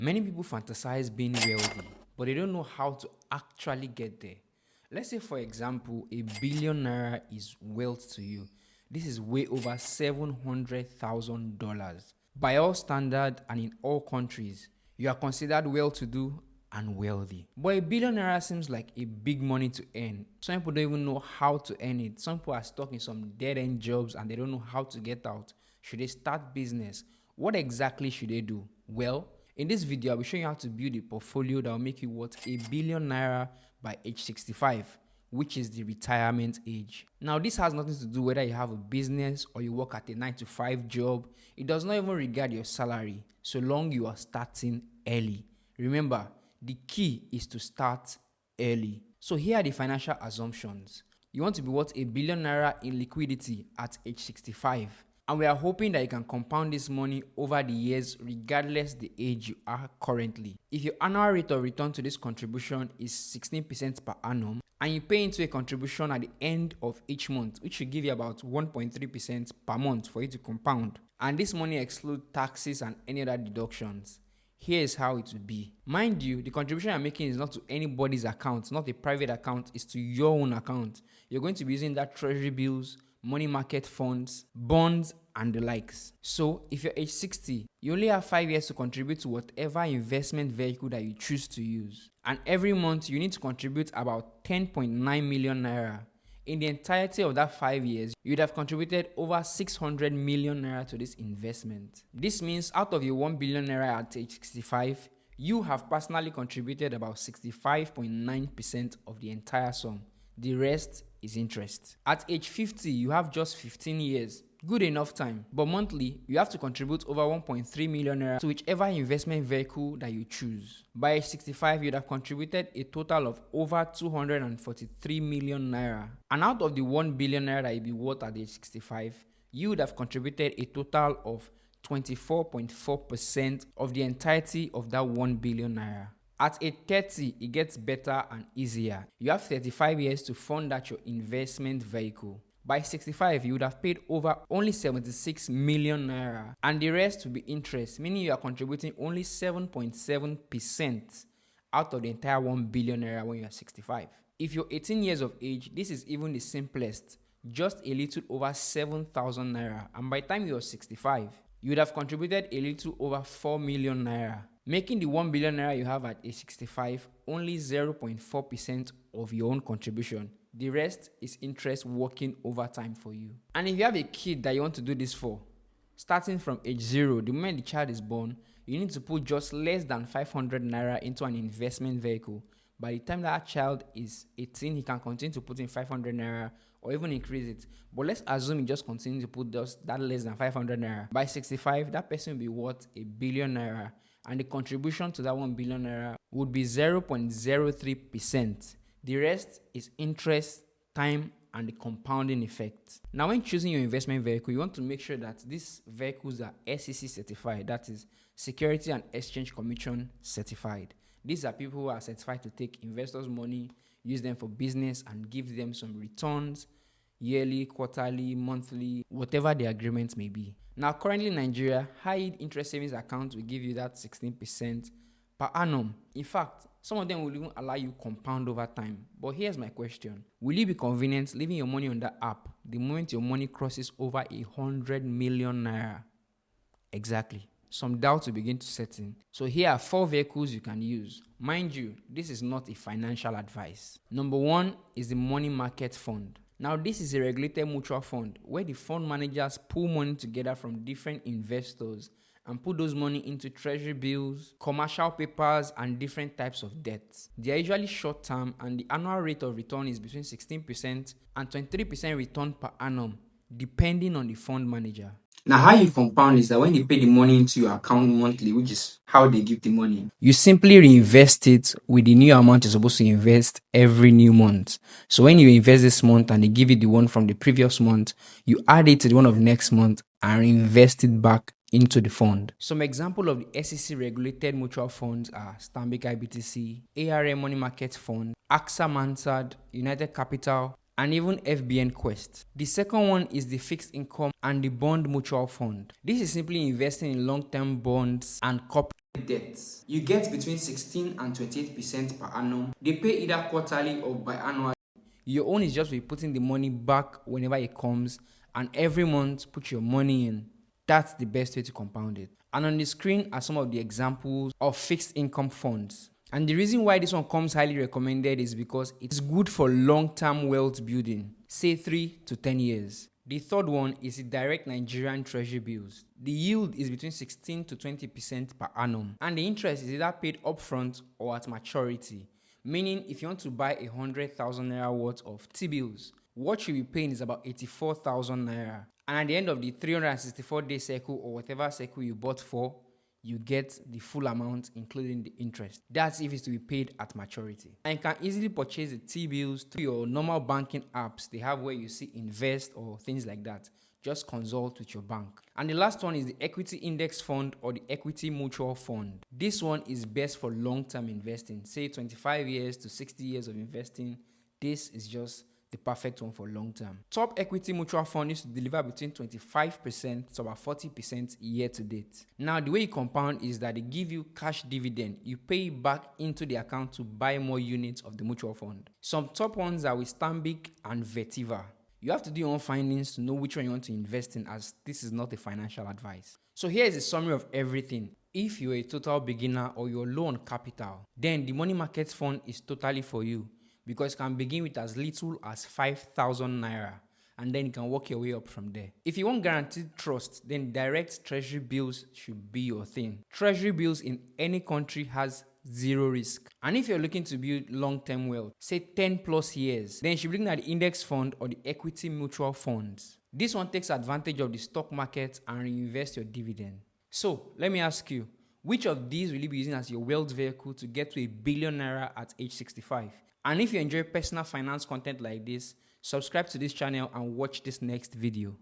Many people fantasize being wealthy, but they don't know how to actually get there. Let's say, for example, a billion naira is wealth to you. This is way over $700,000. By all standards and in all countries, you are considered well-to-do and wealthy. But a billion naira seems like a big money to earn. Some people don't even know how to earn it. Some people are stuck in some dead-end jobs and they don't know how to get out. Should they start business? What exactly should they do? Well, in this video, I'll be showing you how to build a portfolio that will make you worth a billion naira by age 65, which is the retirement age. Now, this has nothing to do whether you have a business or you work at a 9-to-5 job. It does not even regard your salary, so long you are starting early. Remember, the key is to start early. So here are the financial assumptions. You want to be worth a billion naira in liquidity at age 65. And we are hoping that you can compound this money over the years regardless the age you are currently. If your annual rate of return to this contribution is 16% per annum, and you pay into a contribution at the end of each month, which should give you about 1.3% per month for you to compound, and this money excludes taxes and any other deductions, here is how it will be. Mind you, the contribution I'm making is not to anybody's account, not a private account, it's to your own account. You're going to be using that Treasury Bills, money market funds, bonds, and the likes. So if you're age 60, you only have 5 years to contribute to whatever investment vehicle that you choose to use. And every month you need to contribute about 10.9 million naira. In the entirety of that 5 years, you'd have contributed over 600 million naira to this investment. This means out of your 1 billion naira at age 65, you have personally contributed about 65.9% of the entire sum. The rest is interest. At age 50, you have just 15 years. Good enough time. But monthly, you have to contribute over 1.3 million naira to whichever investment vehicle that you choose. By age 65, you'd have contributed a total of over 243 million naira. And out of the 1 billion naira that you'd be worth at age 65, you would have contributed a total of 24.4% of the entirety of that 1 billion naira. At age 30, it gets better and easier. You have 35 years to fund out your investment vehicle. By 65, you would have paid over only 76 million naira, and the rest will be interest, meaning you are contributing only 7.7% out of the entire 1 billion naira when you are 65. If you're 18 years of age, this is even the simplest, just a little over 7,000 naira, and by the time you're 65, you would have contributed a little over 4 million naira, making the 1 billion naira you have at age 65 only 0.4% of your own contribution. The rest is interest working over time for you. And if you have a kid that you want to do this for, starting from age 0, the moment the child is born, you need to put just less than 500 naira into an investment vehicle. By the time that child is 18, he can continue to put in 500 naira or even increase it. But let's assume he just continues to put just that less than 500 naira. By 65, that person will be worth a billion naira. And the contribution to that 1 billion naira would be 0.03%. The rest is interest, time, and the compounding effect. Now, when choosing your investment vehicle, you want to make sure that these vehicles are SEC certified, that is, Security and Exchange Commission certified. These are people who are certified to take investors' money, use them for business, and give them some returns yearly, quarterly, monthly, whatever the agreement may be. Now, currently in Nigeria, high-yield interest savings accounts will give you that 16% per annum. In fact, some of them will even allow you compound over time. But here's my question. Will it be convenient leaving your money on that app the moment your money crosses over 100 million naira? Exactly. Some doubts will begin to set in. So here are 4 vehicles you can use. Mind you, this is not a financial advice. Number 1 is the money market fund. Now, this is a regulated mutual fund where the fund managers pull money together from different investors and put those money into treasury bills, commercial papers, and different types of debts. They are usually short term, and the annual rate of return is between 16% and 23% return per annum, depending on the fund manager. Now, how you compound is that when they pay the money into your account monthly, which is how they give the money, you simply reinvest it with the new amount you're supposed to invest every new month. So when you invest this month and they give you the one from the previous month, you add it to the one of the next month and reinvest it back into the fund. Some example of the SEC regulated mutual funds are Stanbic IBTC, ARM Money Market Fund, AXA Mansard, United Capital, and even FBN Quest. The second one is the fixed income and the bond mutual fund. This is simply investing in long-term bonds and corporate debts. You get between 16 and 28% per annum. They pay either quarterly or biannually. Your own is just be putting the money back whenever it comes, and every month put your money in. That's the best way to compound it. And on the screen are some of the examples of fixed income funds. And the reason why this one comes highly recommended is because it's good for long-term wealth building, say 3 to 10 years. The third one is the direct Nigerian Treasury Bills. The yield is between 16 to 20% per annum, and the interest is either paid upfront or at maturity. Meaning, if you want to buy 100,000 naira worth of T-bills, what you'll be paying is about 84,000 naira. And at the end of the 364-day cycle or whatever cycle you bought for, you get the full amount including the interest. That's if it's to be paid at maturity. And you can easily purchase the T-bills through your normal banking apps they have where you see invest or things like that. Just consult with your bank. And the last one is the equity index fund or the equity mutual fund. This one is best for long-term investing, say 25 years to 60 years of investing. This is just the perfect one for long term. Top equity mutual fund used to deliver between 25% to about 40% year to date. Now, the way you compound is that they give you cash dividend. You pay back into the account to buy more units of the mutual fund. Some top ones are with Stanbic and Vetiva. You have to do your own findings to know which one you want to invest in, as this is not a financial advice. So here is a summary of everything. If you're a total beginner or you're low on capital, then the money market fund is totally for you, because it can begin with as little as 5,000 naira and then you can work your way up from there. If you want guaranteed trust, then direct Treasury Bills should be your thing. Treasury Bills in any country has zero risk. And if you're looking to build long-term wealth, say 10 plus years, then you should be looking at the index fund or the equity mutual funds. This one takes advantage of the stock market and reinvest your dividend. So let me ask you, which of these will you be using as your wealth vehicle to get to $1 billion naira at age 65? And if you enjoy personal finance content like this, subscribe to this channel and watch this next video.